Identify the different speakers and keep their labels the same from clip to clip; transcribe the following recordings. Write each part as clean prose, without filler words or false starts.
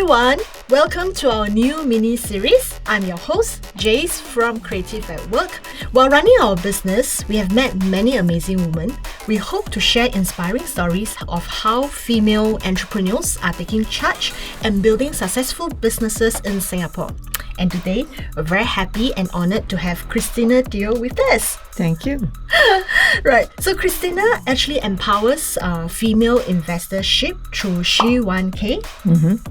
Speaker 1: everyone, welcome to our new mini-series. I'm your host, Jace from Creative at Work. While running our business, we have met many amazing women. We hope to share inspiring stories of how female entrepreneurs are taking charge and building successful businesses in Singapore. And today, we're very happy and honored to have Christina Teo with us.
Speaker 2: Thank you.
Speaker 1: Right. So Christina actually empowers female investorship through She1K,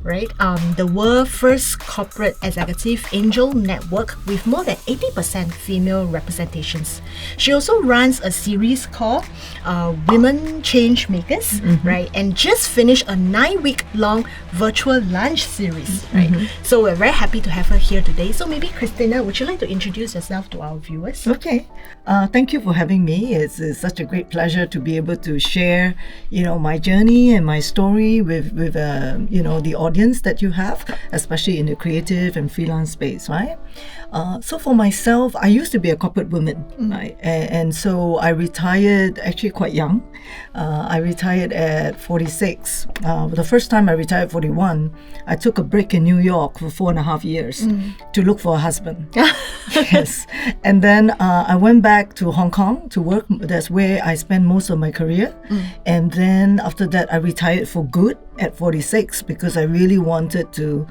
Speaker 1: right? The world's first corporate executive angel network with more than 80% female representations. She also runs a series called WomenChangemakers, right? And just finished a 9-week long virtual lunch series, right? So we're very happy to have her here today. So maybe Christina, would you like to introduce yourself to our viewers?
Speaker 2: Okay. Thank you for having me. It's such a great pleasure to be able to share, my journey and my story with the audience that you have, especially in the creative and freelance space, right? So for myself, I used to be a corporate woman, right? And so I retired actually quite young. I retired at 46. The first time I retired at 41, I took a break in New York for 4.5 years to look for a husband. Yes. And then I went back to Hong Kong to work. That's where I spent most of my career. And then after that, I retired for good at 46 because I really wanted to,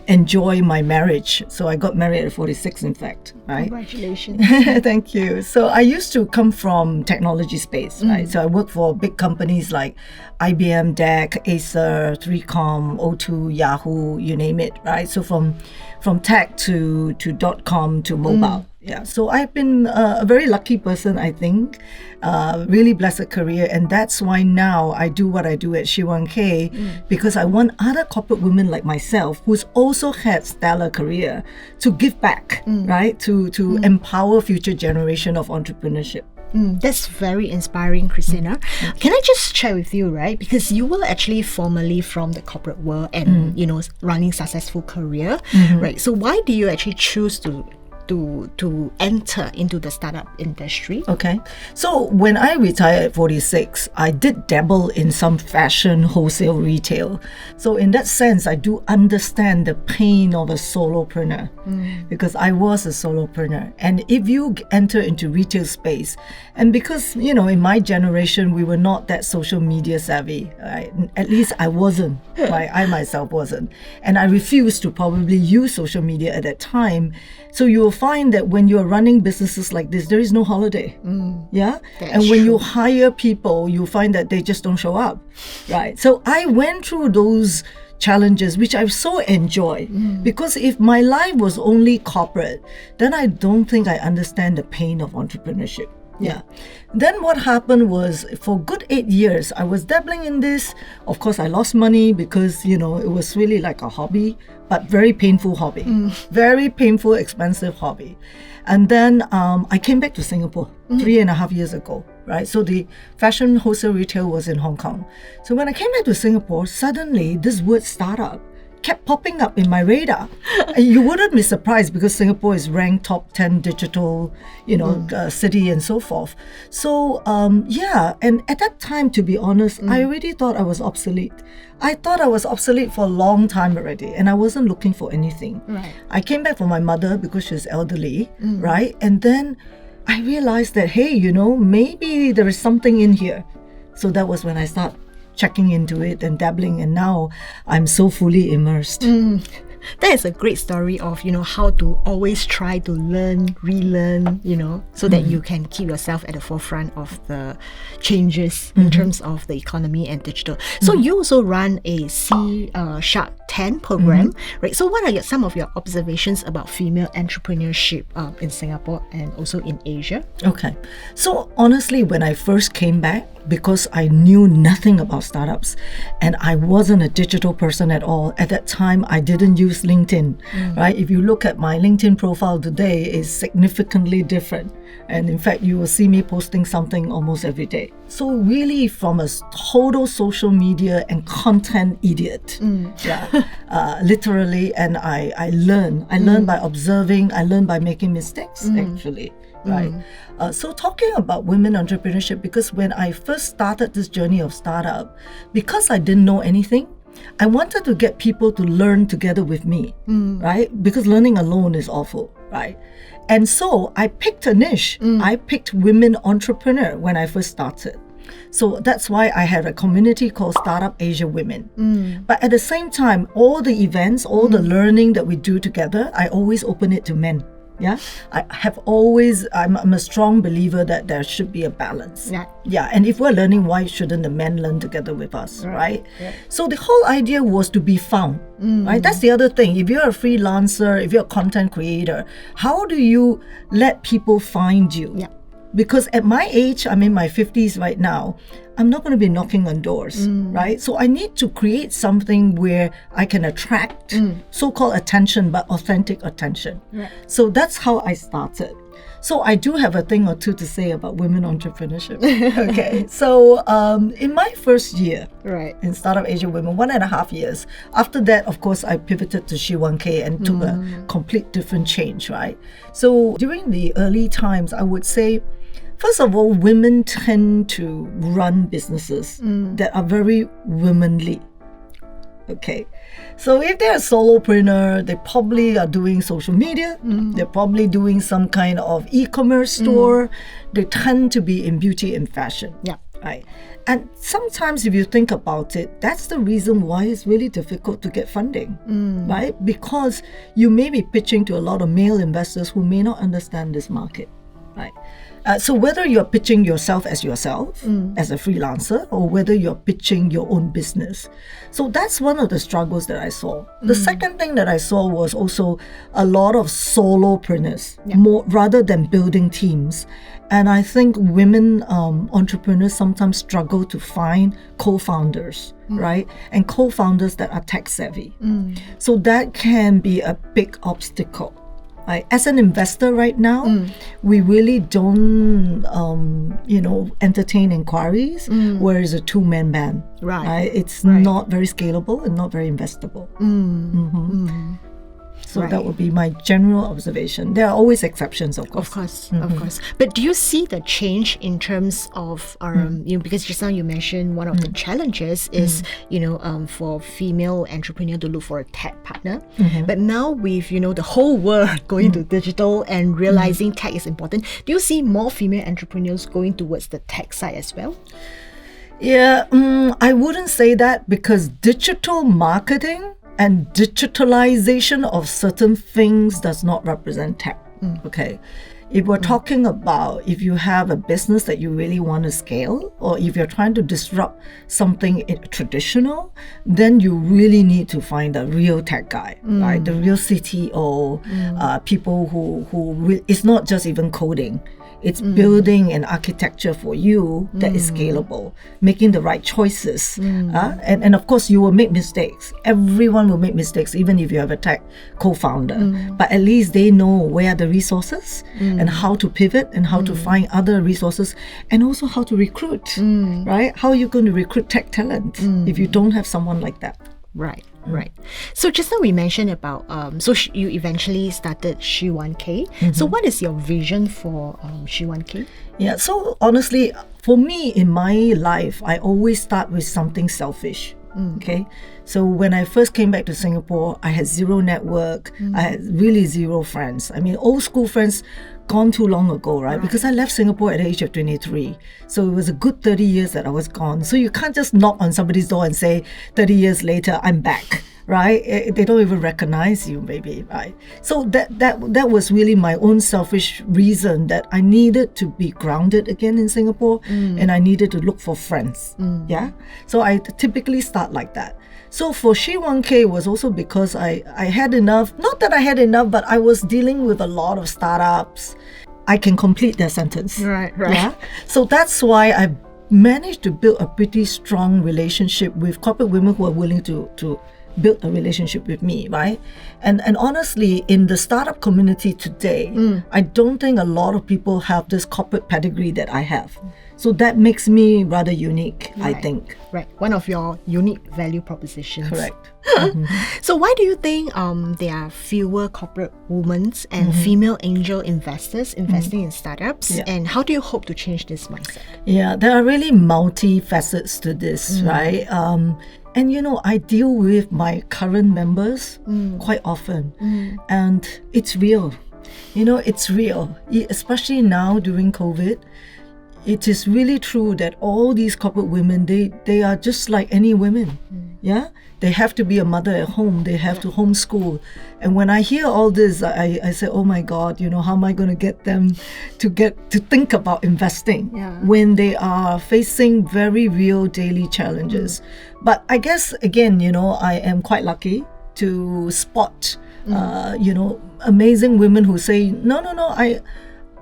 Speaker 2: enjoy my marriage. So I got married at 46, in fact, right?
Speaker 1: Congratulations.
Speaker 2: Thank you. So I used to come from technology space, right? So I worked for big companies like IBM, DEC, Acer, 3Com, O2, Yahoo, you name it, right? So from tech to .com to mobile. Yeah, so I've been a very lucky person, I think. Really blessed career, and that's why now I do what I do at She1K because I want other corporate women like myself who's also had stellar career to give back, right? To empower future generation of entrepreneurship.
Speaker 1: That's very inspiring, Christina. Can I just share with you, right? Because you were actually formerly from the corporate world and, running successful career, right? So why do you actually choose to enter into the startup industry?
Speaker 2: Okay. So when I retired at 46, I did dabble in some fashion wholesale retail. So in that sense, I do understand the pain of a solopreneur because I was a solopreneur. And if you enter into retail space, and because, in my generation, we were not that social media savvy, right? At least I wasn't, right? I myself wasn't. And I refused to probably use social media at that time. So you will find that when you're running businesses like this, there is no holiday. Yeah? And when you hire people, you find that they just don't show up, right? So I went through those challenges, which I so enjoy, because if my life was only corporate, then I don't think I understand the pain of entrepreneurship. Yeah. Then what happened was for good 8 years, I was dabbling in this. Of course, I lost money because, it was really like a hobby, but very painful hobby. Very painful, expensive hobby. And then I came back to Singapore 3.5 years ago, right? So the fashion wholesale retail was in Hong Kong. So when I came back to Singapore, suddenly this word startup kept popping up in my radar. You wouldn't be surprised because Singapore is ranked top 10 digital, city and so forth. So, and at that time, to be honest, I already thought I was obsolete. I thought I was obsolete for a long time already, and I wasn't looking for anything.
Speaker 1: Right.
Speaker 2: I came back for my mother because she's elderly, right? And then I realized that, hey, maybe there is something in here. So that was when I started checking into it and dabbling, and now I'm so fully immersed.
Speaker 1: That is a great story of, how to always try to learn, relearn, so that you can keep yourself at the forefront of the changes in terms of the economy and digital. So you also run a C #10 program, right? So what are some of your observations about female entrepreneurship in Singapore and also in Asia?
Speaker 2: Okay. So honestly, when I first came back, because I knew nothing about startups and I wasn't a digital person at all. At that time, I didn't use LinkedIn, right? If you look at my LinkedIn profile today, it's significantly different. And in fact, you will see me posting something almost every day. So really from a total social media and content idiot, literally, and I learn by observing, I learn by making mistakes, actually. Right. So talking about women entrepreneurship, because when I first started this journey of startup, because I didn't know anything, I wanted to get people to learn together with me, right? Because learning alone is awful, right? And so I picked a niche. I picked women entrepreneur when I first started. So that's why I had a community called Startup Asia Women. But at the same time, all the events, all the learning that we do together, I always open it to men. Yeah, I'm a strong believer that there should be a balance. Yeah, and if we're learning, why shouldn't the men learn together with us, right? So the whole idea was to be found, right? That's the other thing. If you're a freelancer, if you're a content creator, how do you let people find you? Because at my age, I'm in my 50s right now, I'm not going to be knocking on doors, right? So I need to create something where I can attract so-called attention, but authentic attention. So that's how I started. So I do have a thing or two to say about women entrepreneurship. Okay, so in my first year in Startup Asia Women, 1.5 years, after that, of course, I pivoted to She1K and took a complete different change, right? So during the early times, I would say, first of all, women tend to run businesses that are very womanly. Okay, so if they're a solopreneur, they probably are doing social media, they're probably doing some kind of e-commerce store, they tend to be in beauty and fashion. Right. And sometimes if you think about it, that's the reason why it's really difficult to get funding, right? Because you may be pitching to a lot of male investors who may not understand this market, right? So whether you're pitching yourself, as a freelancer, or whether you're pitching your own business. So that's one of the struggles that I saw. The second thing that I saw was also a lot of solopreneurs, more rather than building teams. And I think women entrepreneurs sometimes struggle to find co-founders, right? And co-founders that are tech savvy. So that can be a big obstacle. As an investor right now, we really don't, entertain inquiries where it's a two-man band. Right? It's not very scalable and not very investable. So that would be my general observation. There are always exceptions, of course.
Speaker 1: Of course. But do you see the change in terms of, because just now you mentioned one of the challenges is, for female entrepreneur to look for a tech partner. But now with, the whole world going to digital and realizing tech is important, do you see more female entrepreneurs going towards the tech side as well?
Speaker 2: Yeah, I wouldn't say that, because digital marketing and digitalization of certain things does not represent tech. Okay. If we're talking about if you have a business that you really want to scale, or if you're trying to disrupt something traditional, then you really need to find a real tech guy, right? The real CTO, people who it's not just even coding. It's building an architecture for you that is scalable, making the right choices. And of course, you will make mistakes. Everyone will make mistakes, even if you have a tech co-founder. But at least they know where are the resources and how to pivot and how to find other resources, and also how to recruit, right? How are you going to recruit tech talent if you don't have someone like that?
Speaker 1: Right. So just now we mentioned about, you eventually started She1K. So what is your vision for She1K?
Speaker 2: Yeah, so honestly, for me in my life, I always start with something selfish. Okay, so when I first came back to Singapore, I had zero network. I had really zero friends. I mean, old school friends gone too long ago, right? Because I left Singapore at the age of 23. So it was a good 30 years that I was gone. So you can't just knock on somebody's door and say, 30 years later, I'm back, right? They don't even recognize you, maybe, right? So that was really my own selfish reason that I needed to be grounded again in Singapore, and I needed to look for friends. Yeah. So I typically start like that. So for She1K was also because I had enough, not that I had enough, but I was dealing with a lot of startups. I can complete their sentence. Right. Yeah? So that's why I managed to build a pretty strong relationship with corporate women who are willing to build a relationship with me, right? And honestly, in the startup community today, I don't think a lot of people have this corporate pedigree that I have. So that makes me rather unique, I
Speaker 1: Right.
Speaker 2: think.
Speaker 1: Right. One of your unique value propositions.
Speaker 2: Correct.
Speaker 1: So why do you think there are fewer corporate women and female angel investors investing in startups?
Speaker 2: Yeah.
Speaker 1: And how do you hope to change this mindset?
Speaker 2: Yeah, there are really multi-facets to this, right? And I deal with my current members quite often, and it's real. It's real, especially now during COVID. It is really true that all these corporate women, they are just like any women. Yeah, they have to be a mother at home. They have to homeschool. And when I hear all this, I say, oh my God, how am I going to get them to think about investing when they are facing very real daily challenges? But I guess, again, I am quite lucky to spot, amazing women who say, no,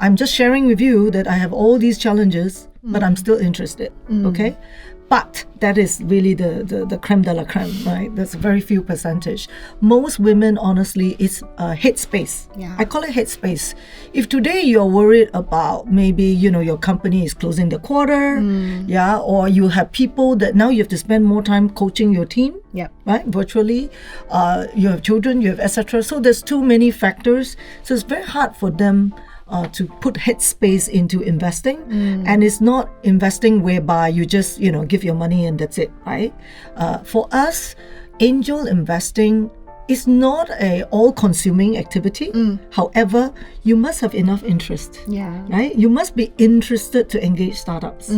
Speaker 2: I'm just sharing with you that I have all these challenges, but I'm still interested, okay? But that is really the creme de la creme, right? That's a very few percentage. Most women, honestly, it's headspace.
Speaker 1: Yeah.
Speaker 2: I call it headspace. If today you're worried about maybe, your company is closing the quarter, or you have people that now you have to spend more time coaching your team, right, virtually, you have children, you have etc. So there's too many factors. So it's very hard for them to put headspace into investing, and it's not investing whereby you just give your money and that's it, right? For us, angel investing is not a all-consuming activity. However, you must have enough interest, right? You must be interested to engage startups.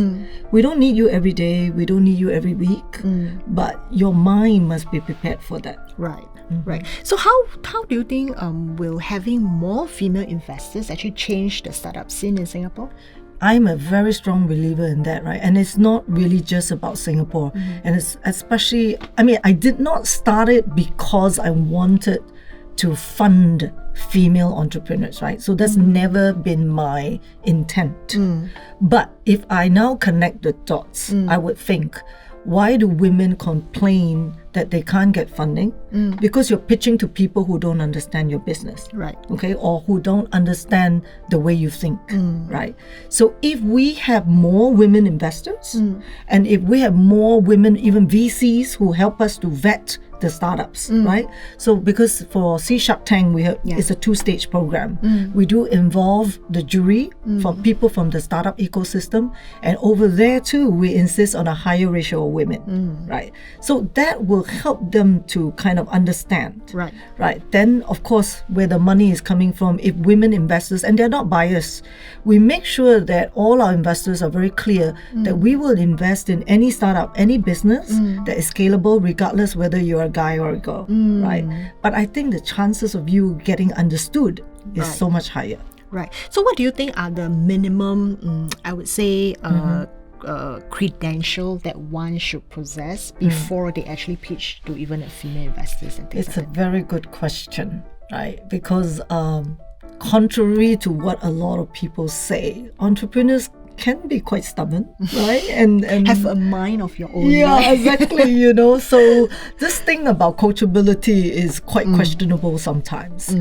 Speaker 2: We don't need you every day, we don't need you every week, but your mind must be prepared for that.
Speaker 1: Right. Right. So how do you think will having more female investors actually change the startup scene in Singapore?
Speaker 2: I'm a very strong believer in that, right? And it's not really just about Singapore. And it's especially, I did not start it because I wanted to fund female entrepreneurs, right? So that's never been my intent. But if I now connect the dots, I would think, why do women complain that they can't get funding? Because you're pitching to people who don't understand your business,
Speaker 1: right?
Speaker 2: Okay, or who don't understand the way you think, right? So if we have more women investors, and if we have more women, even VCs, who help us to vet the startups, right? So because for C Shark Tank, we have it's a 2-stage program. We do involve the jury from people from the startup ecosystem, and over there too, we insist on a higher ratio of women, right? So that will help them to kind of understand, right? Then of course, where the money is coming from, if women investors, and they're not biased, we make sure that all our investors are very clear that we will invest in any startup, any business that is scalable, regardless whether you're a guy or a girl, right? But I think the chances of you getting understood is so much higher.
Speaker 1: Right. So what do you think are the minimum, I would say, credential that one should possess before they actually pitch to even a female investors and things
Speaker 2: It's
Speaker 1: like
Speaker 2: a very good question, right? Because contrary to what a lot of people say, entrepreneurs can be quite stubborn, right? And
Speaker 1: have a mind of your own.
Speaker 2: Yeah, exactly. So this thing about coachability is quite questionable sometimes,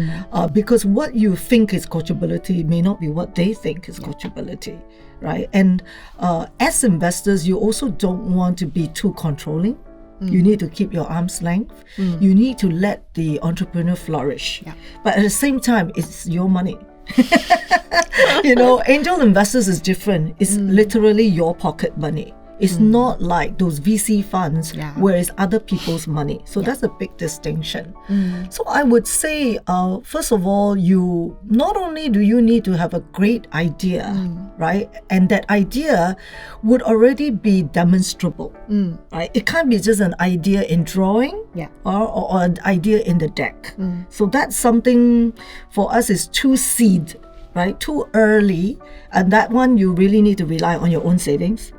Speaker 2: because what you think is coachability may not be what they think is coachability, right? And as investors, you also don't want to be too controlling. You need to keep your arm's length. You need to let the entrepreneur flourish. But at the same time, it's your money. Angel investors is different. It's literally your pocket money. It's not like those VC funds where it's other people's money. So that's a big distinction. So I would say, first of all, you not only do you need to have a great idea, right? And that idea would already be demonstrable, right? It can't be just an idea in drawing or an idea in the deck. So that's something for us is too seed, right? Too early. And that one, you really need to rely on your own savings.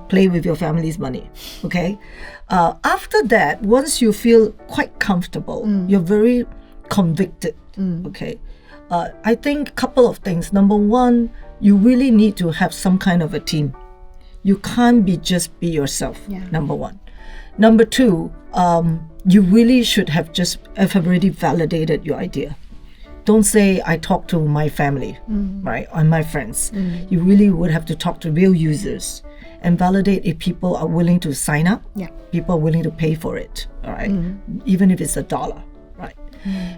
Speaker 2: Play with your family's money, okay? After that, once you feel quite comfortable, you're very convicted, okay? I think a couple of things. Number one, you really need to have some kind of a team. You can't just be yourself, number one. Number two, you really should have already validated your idea. don't say I talk to my family, right, or my friends. You really would have to talk to real users and validate if people are willing to sign up, people are willing to pay for it, all right, even if it's $1, right?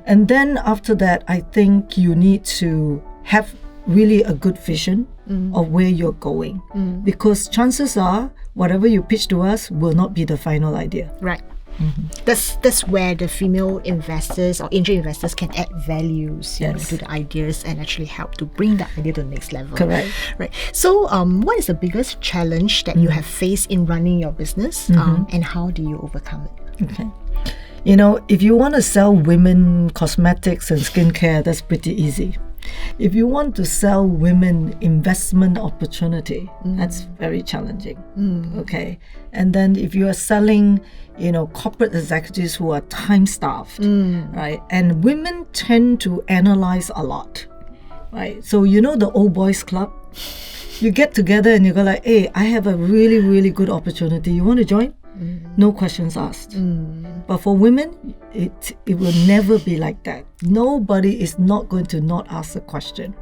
Speaker 2: And then after that, I think you need to have really a good vision of where you're going, because chances are whatever you pitch to us will not be the final idea.
Speaker 1: Right. That's where the female investors or angel investors can add values you know, to the ideas and actually help to bring the idea to the next level.
Speaker 2: Correct.
Speaker 1: Right. So, what is the biggest challenge that you have faced in running your business, and how do you overcome it?
Speaker 2: Okay. You know, if you want to sell women cosmetics and skincare, that's pretty easy. If you want to sell women investment opportunity, that's very challenging. Okay. And then if you are selling, you know, corporate executives who are time-starved, right? And women tend to analyze a lot, right? So you know the old boys club? You get together and you go like, hey, I have a really, really good opportunity. You want to join? No questions asked. But for women, it will never be like that. Nobody is not going to not ask a question.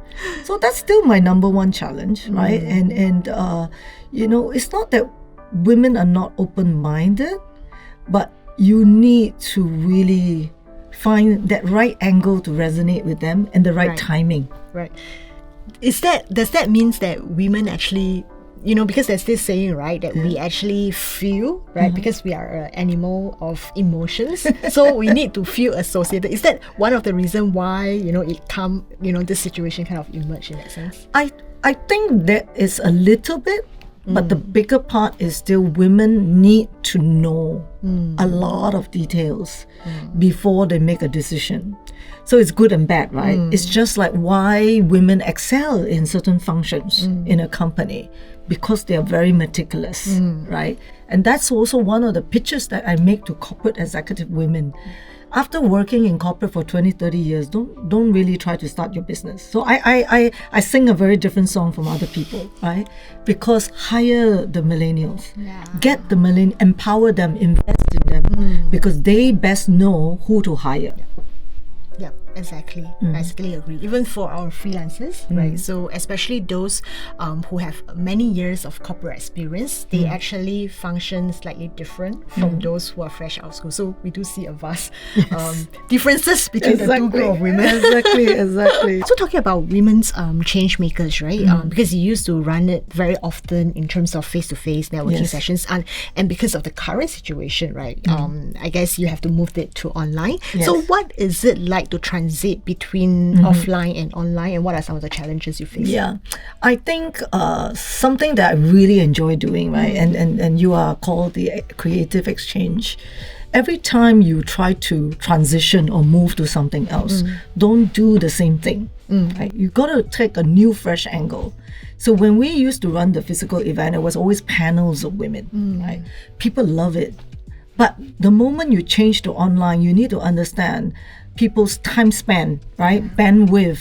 Speaker 2: So that's still my number one challenge, right? And you know, it's not that women are not open-minded, but you need to really find that right angle to resonate with them and the right timing.
Speaker 1: Right. Does that mean that women actually, you know, because there's this saying, right, that we actually feel, right, because we are an animal of emotions, so we need to feel associated. Is that one of the reasons why, you know, this situation kind of emerged in that sense?
Speaker 2: I think that is a little bit, but the bigger part is still women need to know a lot of details before they make a decision. So it's good and bad, right? It's just like why women excel in certain functions in a company, because they are very meticulous, right? And that's also one of the pitches that I make to corporate executive women. After working in corporate for 20, 30 years, don't really try to start your business. So I sing a very different song from other people, right? Because hire the millennials. Get the empower them, invest in them, because they best know who to hire.
Speaker 1: Yeah, exactly. I exactly agree. Even for our freelancers, right? So especially those who have many years of corporate experience, they actually function slightly different from those who are fresh out of school. So we do see a vast differences between the two group of women.
Speaker 2: Exactly.
Speaker 1: So talking about women's change makers, right? Because you used to run it very often in terms of face-to-face networking sessions, and because of the current situation, right? I guess you have to move it to online. So what is it like to transit between offline and online, and what are some of the challenges you face?
Speaker 2: Yeah, I think something that I really enjoy doing, right, and you are called the creative exchange. Every time you try to transition or move to something else, don't do the same thing. Right? You got to take a new, fresh angle. So when we used to run the physical event, it was always panels of women. Right? People love it. But the moment you change to online, you need to understand people's time span, right? Bandwidth,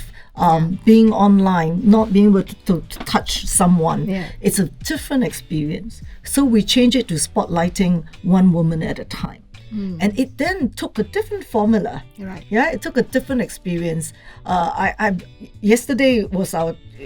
Speaker 2: being online, not being able to touch someone. It's a different experience. So we change it to spotlighting one woman at a time. And it then took a different formula.
Speaker 1: Right.
Speaker 2: Yeah, it took a different experience. Yesterday was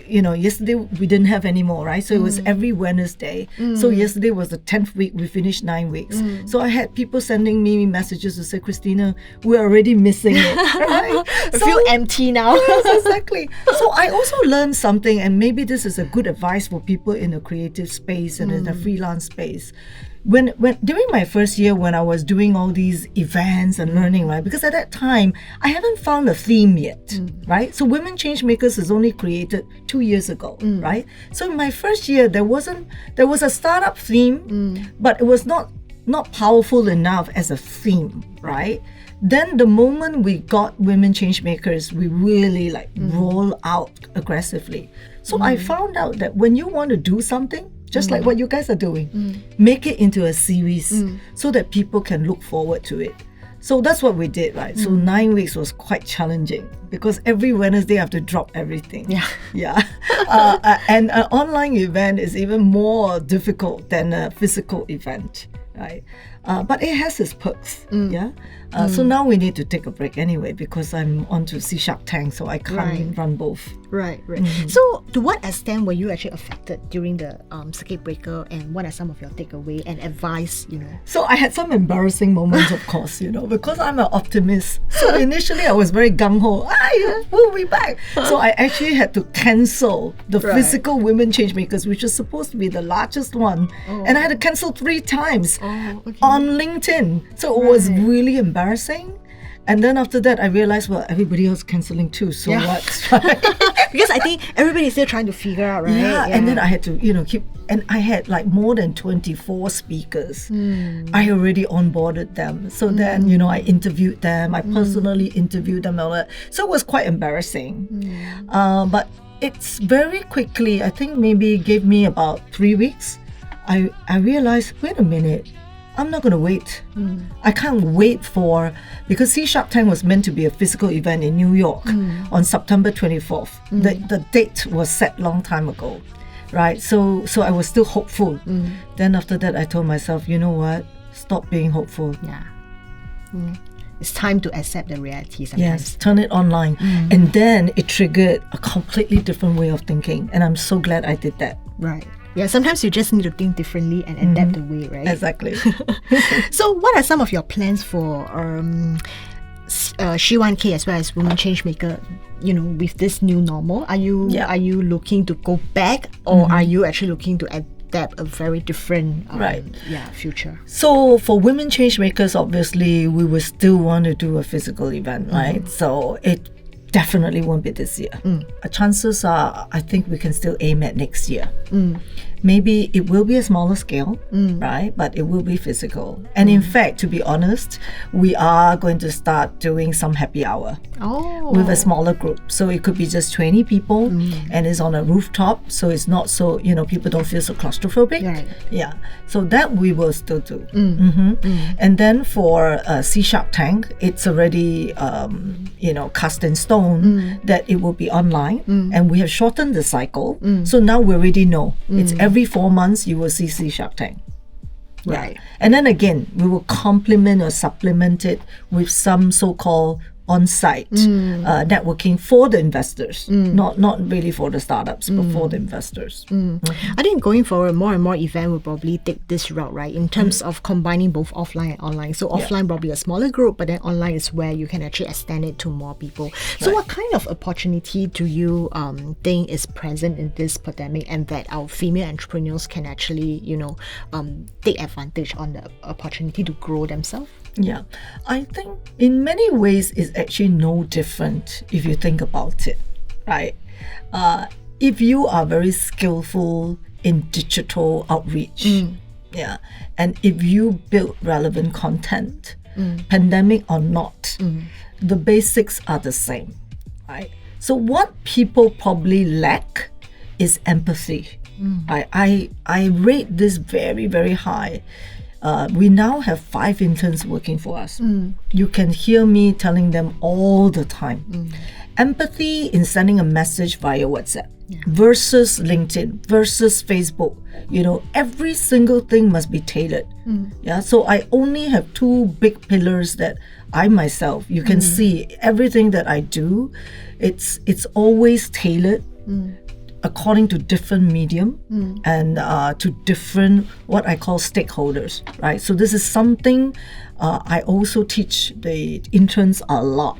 Speaker 2: yesterday we didn't have any more, right? So it was every Wednesday. So yesterday was the 10th week, we finished 9 weeks. So I had people sending me messages to say, Christina, we're already missing it. Right?
Speaker 1: I feel empty now.
Speaker 2: Yes, exactly. So I also learned something, and maybe this is a good advice for people in the creative space and in the freelance space. When during my first year, when I was doing all these events and learning, right? Because at that time, I haven't found a theme yet, right? So WomenChangemakers is only created 2 years ago, right? So in my first year, there was a startup theme, but it was not powerful enough as a theme, right? Then the moment we got WomenChangemakers, we really roll out aggressively. So I found out that when you want to do something, just like what you guys are doing, make it into a series so that people can look forward to it. So that's what we did, right? So 9 weeks was quite challenging because every Wednesday I have to drop everything. And an online event is even more difficult than a physical event, right? But it has its perks, yeah. So now we need to take a break anyway because I'm on to C-Sharp Tank, so I can't run both.
Speaker 1: Right. So to what extent were you actually affected during the circuit breaker, and what are some of your takeaway and advice,
Speaker 2: So I had some embarrassing moments, of course, because I'm an optimist. So initially I was very gung-ho, we'll be back. So I actually had to cancel the physical Women Changemakers, which was supposed to be the largest one. And I had to cancel 3 times on LinkedIn. So it was really embarrassing. And then after that, I realized, well, everybody else cancelling too. So what?
Speaker 1: Because I think everybody's still trying to figure out, right?
Speaker 2: Yeah. And then I had to, keep, and I had like more than 24 speakers. I already onboarded them. So then, I interviewed them. I personally interviewed them and all that. So it was quite embarrassing. But it's very quickly, I think maybe gave me about 3 weeks. I realized, wait a minute. I'm not going to wait. I can't wait because C-Sharp Tank was meant to be a physical event in New York on September 24th. The date was set long time ago, right? So I was still hopeful. Then after that, I told myself, you know what? Stop being hopeful.
Speaker 1: Yeah. It's time to accept the reality sometimes.
Speaker 2: Yes, turn it online. And then it triggered a completely different way of thinking. And I'm so glad I did that.
Speaker 1: Right. Yeah, sometimes you just need to think differently and adapt the way, right?
Speaker 2: Exactly.
Speaker 1: So what are some of your plans for She1K as well as Women Changemaker, with this new normal? Are you looking to go back, or are you actually looking to adapt a very different future? So
Speaker 2: for Women Changemakers, obviously, we will still want to do a physical event, right? So it definitely won't be this year. Chances are, I think we can still aim at next year. Maybe it will be a smaller scale, right? But it will be physical. And in fact, to be honest, we are going to start doing some happy hour with a smaller group. So it could be just 20 people and it's on a rooftop. So it's not so, people don't feel so claustrophobic.
Speaker 1: Right.
Speaker 2: Yeah. So that we will still do. And then for C-Sharp Tank, it's already, cast in stone that it will be online. And we have shortened the cycle. So now we already know. It's every 4 months you will see C-Sharp Tank.
Speaker 1: Right.
Speaker 2: And then again, we will complement or supplement it with some so-called on-site networking for the investors, not really for the startups, but for the investors.
Speaker 1: I think going forward, more and more events will probably take this route, right? In terms of combining both offline and online. So offline probably a smaller group, but then online is where you can actually extend it to more people. So what kind of opportunity do you think is present in this pandemic, and that our female entrepreneurs can actually, take advantage on the opportunity to grow themselves?
Speaker 2: Yeah, I think in many ways it's actually no different if you think about it, right? If you are very skillful in digital outreach, and if you build relevant content, pandemic or not, the basics are the same, right? So what people probably lack is empathy. I rate this very, very high. We now have 5 interns working for us. You can hear me telling them all the time. Empathy in sending a message via WhatsApp versus LinkedIn versus Facebook. Every single thing must be tailored. So I only have 2 big pillars that I myself, you can see everything that I do, it's always tailored according to different medium and to different what I call stakeholders, right? So this is something I also teach the interns a lot,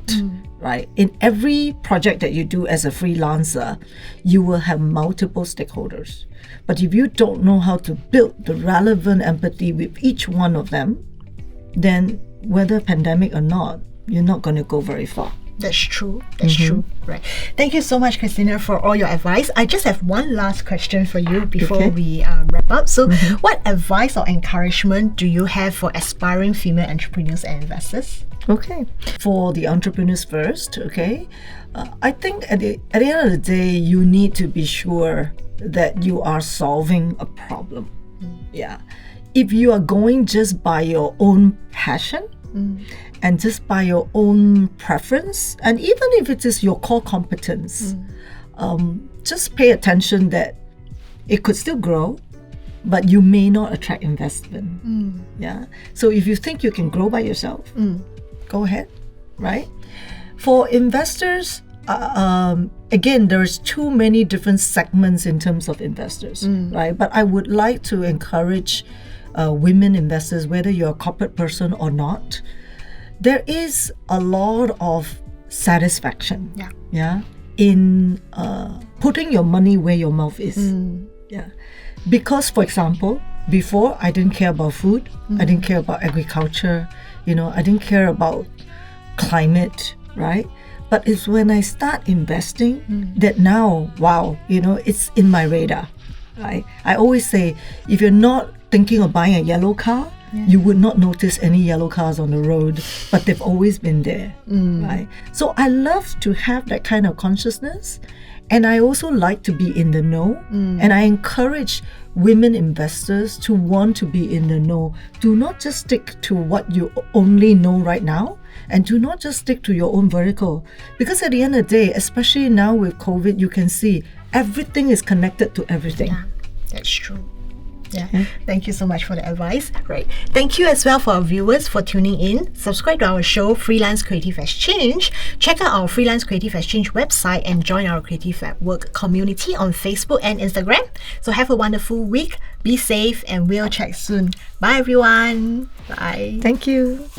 Speaker 2: right? In every project that you do as a freelancer, you will have multiple stakeholders. But if you don't know how to build the relevant empathy with each one of them, then whether pandemic or not, you're not going to go very far.
Speaker 1: That's true. That's true. Right. Thank you so much, Christina, for all your advice. I just have one last question for you before we wrap up. So, what advice or encouragement do you have for aspiring female entrepreneurs and investors?
Speaker 2: Okay. For the entrepreneurs first, I think at the end of the day, you need to be sure that you are solving a problem. If you are going just by your own passion, and just by your own preference, and even if it is your core competence, just pay attention that it could still grow, but you may not attract investment. Yeah. So if you think you can grow by yourself, go ahead, right? For investors, again, there's too many different segments in terms of investors, right? But I would like to encourage women investors, whether you're a corporate person or not, there is a lot of satisfaction, in putting your money where your mouth is. Yeah. Because, for example, before I didn't care about food, I didn't care about agriculture, I didn't care about climate, right? But it's when I start investing that now, wow, it's in my radar, right? I always say, if you're not thinking of buying a yellow car, you would not notice any yellow cars on the road, but they've always been there, right? So I love to have that kind of consciousness, and I also like to be in the know, and I encourage women investors to want to be in the know. Do not just stick to what you only know right now, and do not just stick to your own vertical, because at the end of the day, especially now with COVID, you can see everything is connected to everything.
Speaker 1: Yeah, that's true. Yeah. Thank you so much for the advice. Right. Thank you as well for our viewers for tuning in. Subscribe to our show, Freelance Creative Exchange. Check out our Freelance Creative Exchange website and join our Creative at Work community on Facebook and Instagram. So have a wonderful week. Be safe, and we'll chat soon. Bye, everyone. Bye.
Speaker 2: Thank you.